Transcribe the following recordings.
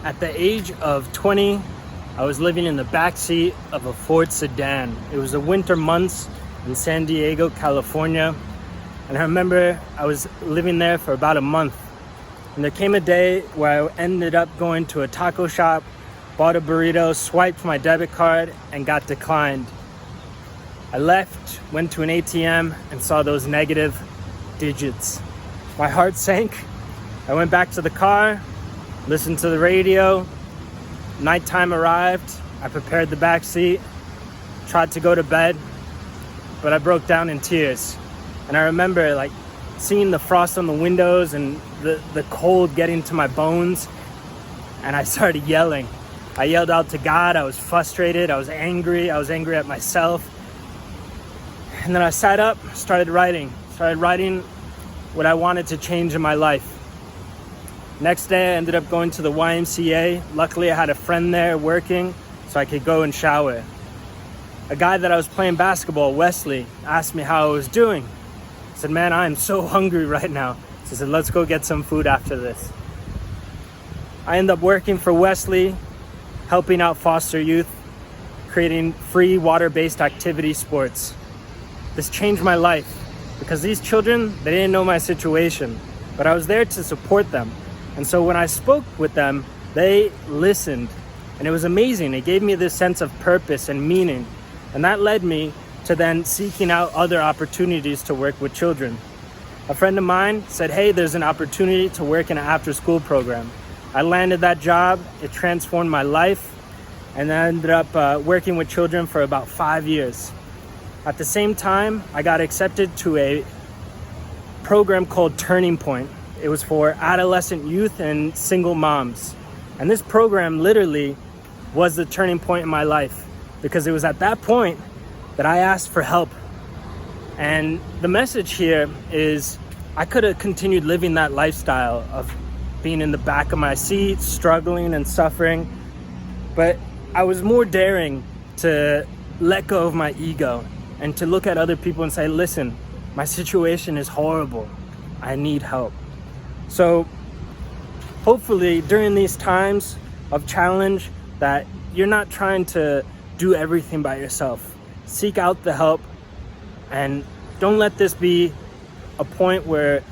At the age of 20, I was living in the back seat of a Ford sedan. It was the winter months in San Diego, California. And I remember I was living there for about a month. And there came a day where I ended up going to a taco shop, bought a burrito, swiped my debit card, and got declined. I left, went to an ATM, and saw those negative digits. My heart sank. I went back to the car, listened to the radio. Nighttime arrived. I prepared the back seat, tried to go to bed, but I broke down in tears. And I remember seeing the frost on the windows and the cold getting to my bones. And I started yelling. I yelled out to God. I was frustrated. I was angry. I was angry at myself. And then I sat up, started writing what I wanted to change in my life. Next day, I ended up going to the YMCA. Luckily, I had a friend there working, so I could go and shower. A guy that I was playing basketball, Wesley, asked me how I was doing. I said, man, I am so hungry right now. So he said, let's go get some food after this. I ended up working for Wesley, helping out foster youth, creating free water-based activity sports. This changed my life because these children, they didn't know my situation, but I was there to support them. And so when I spoke with them, they listened, and it was amazing. It gave me this sense of purpose and meaning, and that led me to then seeking out other opportunities to work with children. A friend of mine said, hey, there's an opportunity to work in an after-school program. I landed that job. It transformed my life, and I ended up working with children for about 5 years. At the same time, I got accepted to a program called Turning Point. It was for adolescent youth and single moms. And this program literally was the turning point in my life, because it was at that point that I asked for help. And the message here is I could have continued living that lifestyle of being in the back of my seat, struggling and suffering. But I was more daring to let go of my ego and to look at other people and say, listen, my situation is horrible. I need help. So hopefully during these times of challenge that you're not trying to do everything by yourself. Seek out the help, and don't let this be a point where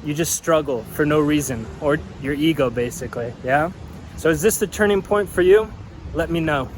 you just struggle for no reason, or your ego basically, yeah? So is this the turning point for you? Let me know.